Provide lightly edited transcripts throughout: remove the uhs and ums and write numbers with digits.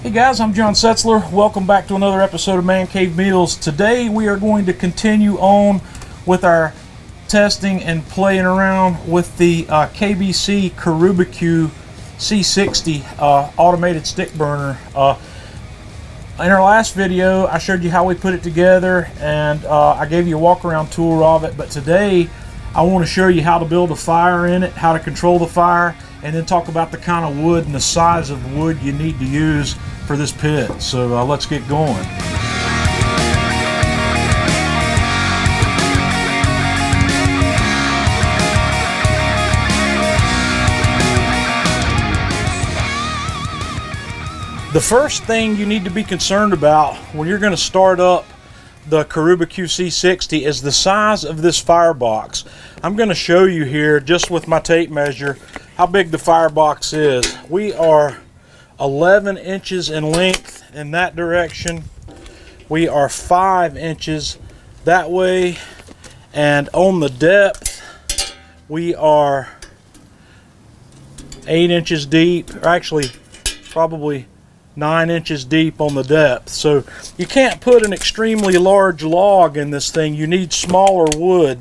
Hey guys, I'm John Setzler. Welcome back to another episode of Man Cave Meals. Today we are going to continue on with our testing and playing around with the KBC Karubecue C-60 automated stick burner. In our last video I showed you how we put it together and I gave you a walk around tour of it, but today I want to show you how to build a fire in it, how to control the fire, and then talk about the kind of wood and the size of wood you need to use for this pit. So let's get going. The first thing you need to be concerned about when you're going to start up the Karubecue C-60 is the size of this firebox. I'm going to show you here just with my tape measure how big the firebox is. We are 11 inches in length in that direction. We are 5 inches that way, and on the depth we are 8 inches deep, or actually probably 9 inches deep on the depth. So you can't put an extremely large log in this thing. You need smaller wood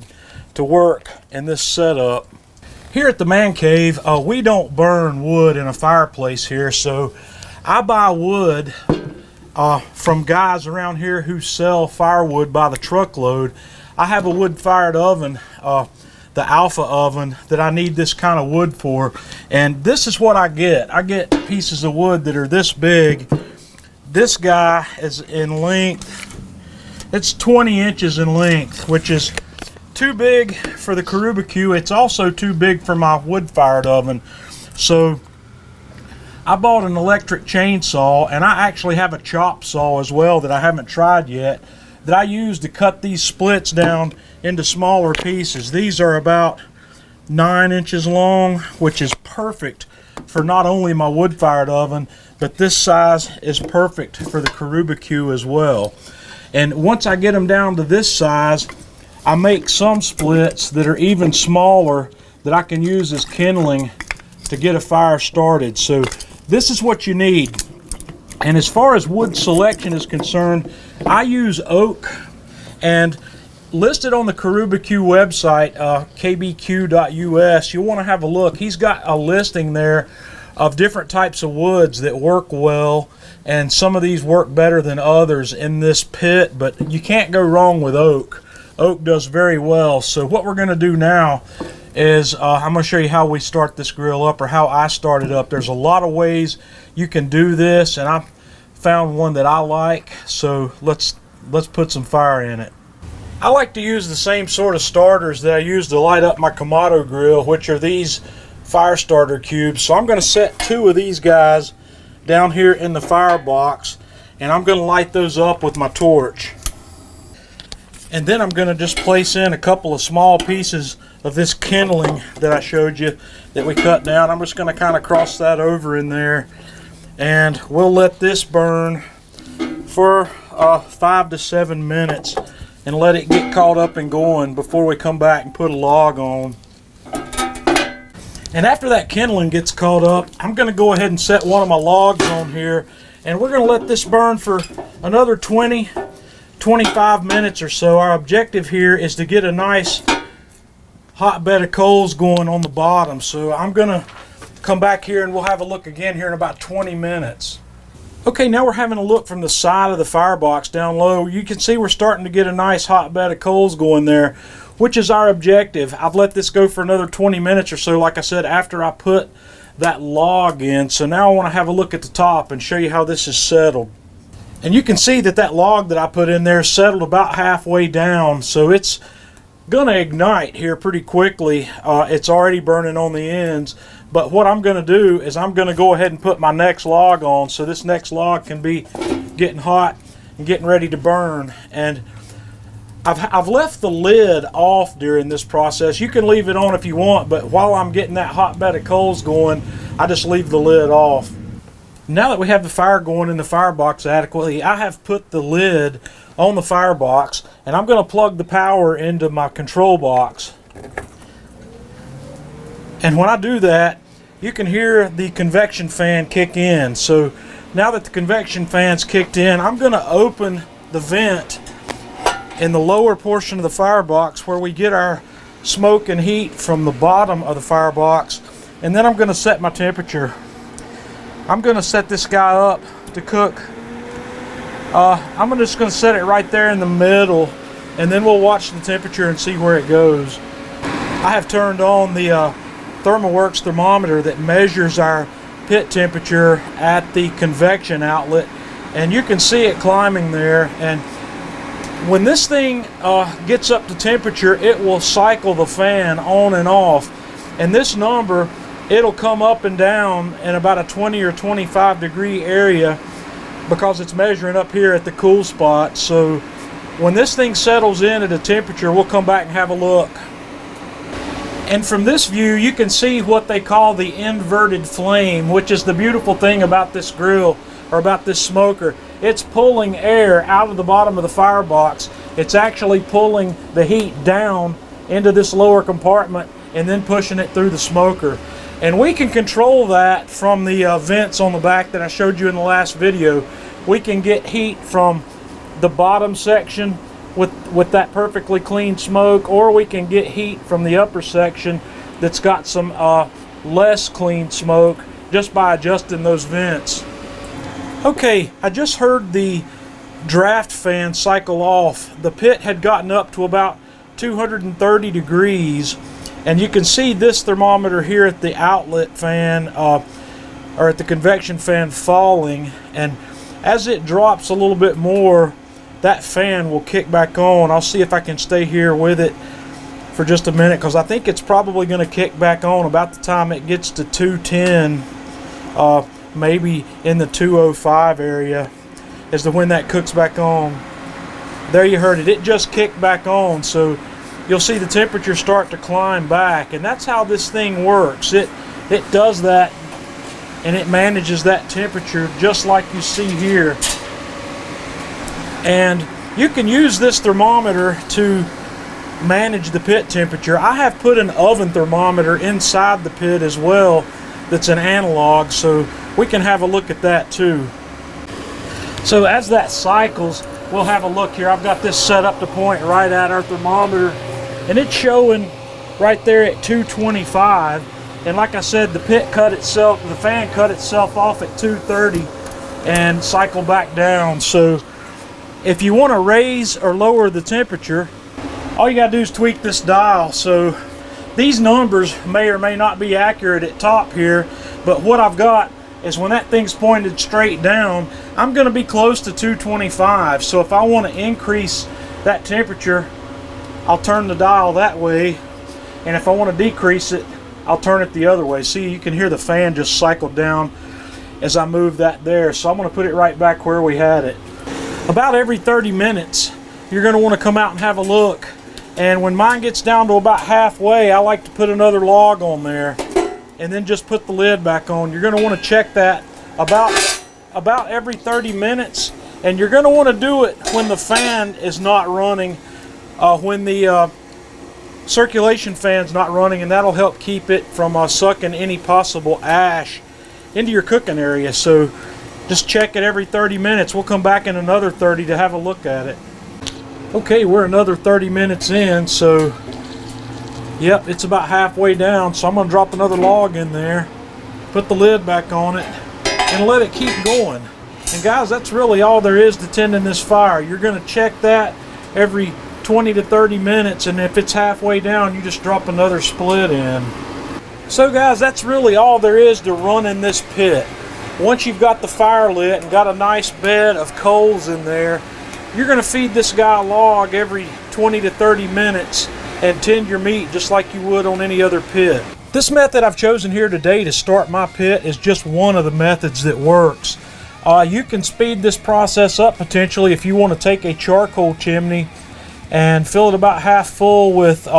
to work in this setup. Here at the Man Cave, we don't burn wood in a fireplace here, so I buy wood from guys around here who sell firewood by the truckload. I have a wood-fired oven, the Alpha oven, that I need this kind of wood for, and this is what I get. I get pieces of wood that are this big. This guy is in length, it's 20 inches in length, which is too big for the Karubecue. It's also too big for my wood-fired oven. So I bought an electric chainsaw, and I actually have a chop saw as well that I haven't tried yet, that I use to cut these splits down into smaller pieces. These are about 9 inches long, which is perfect for not only my wood-fired oven, but this size is perfect for the Karubecue as well. And once I get them down to this size, I make some splits that are even smaller that I can use as kindling to get a fire started. So this is what you need. And as far as wood selection is concerned, I use oak, and listed on the Karubecue website, kbq.us, you'll want to have a look. He's got a listing there of different types of woods that work well, and some of these work better than others in this pit, but you can't go wrong with oak. Oak does very well. So what we're going to do now is I'm going to show you how we start this grill up, or how I start it up. There's a lot of ways you can do this, and I found one that I like, so let's put some fire in it. I like to use the same sort of starters that I use to light up my Kamado grill, which are these fire starter cubes. So I'm going to set 2 of these guys down here in the firebox, and I'm going to light those up with my torch. And then I'm going to just place in a couple of small pieces of this kindling that I showed you that we cut down. I'm just going to kind of cross that over in there, and we'll let this burn for 5 to 7 minutes and let it get caught up and going before we come back and put a log on. And after that kindling gets caught up, I'm going to go ahead and set one of my logs on here, and we're going to let this burn for another 25 minutes or so. Our objective here is to get a nice hot bed of coals going on the bottom. So I'm going to come back here and we'll have a look again here in about 20 minutes. Okay, now we're having a look from the side of the firebox down low. You can see we're starting to get a nice hot bed of coals going there, which is our objective. I've let this go for another 20 minutes or so, like I said, after I put that log in. So now I want to have a look at the top and show you how this is settled. And you can see that that log that I put in there settled about halfway down, so it's going to ignite here pretty quickly. It's already burning on the ends, but what I'm going to do is I'm going to go ahead and put my next log on, so this next log can be getting hot and getting ready to burn. And I've left the lid off during this process. You can leave it on if you want, but while I'm getting that hot bed of coals going, I just leave the lid off. Now that we have the fire going in the firebox adequately, I have put the lid on the firebox, and I'm going to plug the power into my control box. And when I do that, you can hear the convection fan kick in. So now that the convection fan's kicked in, I'm going to open the vent in the lower portion of the firebox where we get our smoke and heat from the bottom of the firebox, and then I'm going to set my temperature. I'm going to set this guy up to cook. I'm just going to set it right there in the middle, and then we'll watch the temperature and see where it goes. I have turned on the ThermalWorks thermometer that measures our pit temperature at the convection outlet, and you can see it climbing there. And when this thing gets up to temperature, it will cycle the fan on and off, and this number, it'll come up and down in about a 20 or 25 degree area because it's measuring up here at the cool spot. So when this thing settles in at a temperature, we'll come back and have a look. And from this view, you can see what they call the inverted flame, which is the beautiful thing about this grill, or about this smoker. It's pulling air out of the bottom of the firebox. It's actually pulling the heat down into this lower compartment and then pushing it through the smoker. And we can control that from the vents on the back that I showed you in the last video. We can get heat from the bottom section with that perfectly clean smoke, or we can get heat from the upper section that's got some less clean smoke just by adjusting those vents. Okay, I just heard the draft fan cycle off. The pit had gotten up to about 230 degrees, and you can see this thermometer here at the outlet fan or at the convection fan falling, and as it drops a little bit more, that fan will kick back on. I'll see if I can stay here with it for just a minute, because I think it's probably going to kick back on about the time it gets to 210, maybe in the 205 area as to when that cooks back on. There, you heard it. It just kicked back on, so you'll see the temperature start to climb back, and that's how this thing works. It does that, and it manages that temperature just like you see here. And you can use this thermometer to manage the pit temperature. I have put an oven thermometer inside the pit as well that's an analog, so we can have a look at that too. So as that cycles, we'll have a look here. I've got this set up to point right at our thermometer, and it's showing right there at 225. And like I said, the fan cut itself off at 230 and cycled back down. So if you want to raise or lower the temperature, all you got to do is tweak this dial. So these numbers may or may not be accurate at top here, but what I've got is when that thing's pointed straight down, I'm going to be close to 225. So if I want to increase that temperature, I'll turn the dial that way, and if I want to decrease it, I'll turn it the other way. See, you can hear the fan just cycle down as I move that there. So I'm going to put it right back where we had it. About every 30 minutes, you're going to want to come out and have a look. And when mine gets down to about halfway, I like to put another log on there and then just put the lid back on. You're going to want to check that about every 30 minutes, and you're going to want to do it when the fan is not running, when the circulation fan's not running, and that'll help keep it from sucking any possible ash into your cooking area. So just check it every 30 minutes. We'll come back in another 30 to have a look at it. Okay, we're another 30 minutes in, so yep, it's about halfway down. So I'm going to drop another log in there, put the lid back on it, and let it keep going. And guys, that's really all there is to tending this fire. You're going to check that every 20 to 30 minutes, and if it's halfway down, you just drop another split in. So guys, that's really all there is to running this pit. Once you've got the fire lit and got a nice bed of coals in there, you're going to feed this guy a log every 20 to 30 minutes and tend your meat just like you would on any other pit. This method I've chosen here today to start my pit is just one of the methods that works. You can speed this process up potentially if you want to take a charcoal chimney and fill it about half full with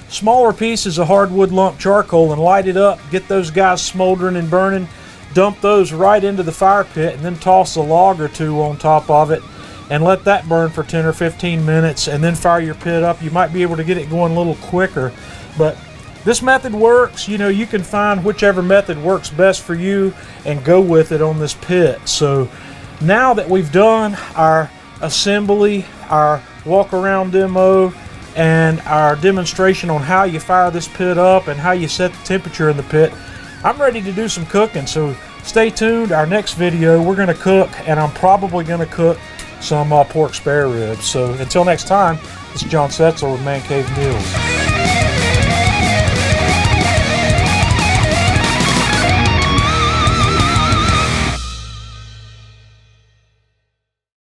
smaller pieces of hardwood lump charcoal and light it up, get those guys smoldering and burning, dump those right into the fire pit, and then toss a log or two on top of it and let that burn for 10 or 15 minutes, and then fire your pit up. You might be able to get it going a little quicker, but this method works. You know, you can find whichever method works best for you and go with it on this pit. So now that we've done our assembly, our walk around demo, and our demonstration on how you fire this pit up and how you set the temperature in the pit, I'm ready to do some cooking. So stay tuned. Our next video, we're going to cook, and I'm probably going to cook some pork spare ribs. So until next time, this is John Setzer with Man Cave Meals.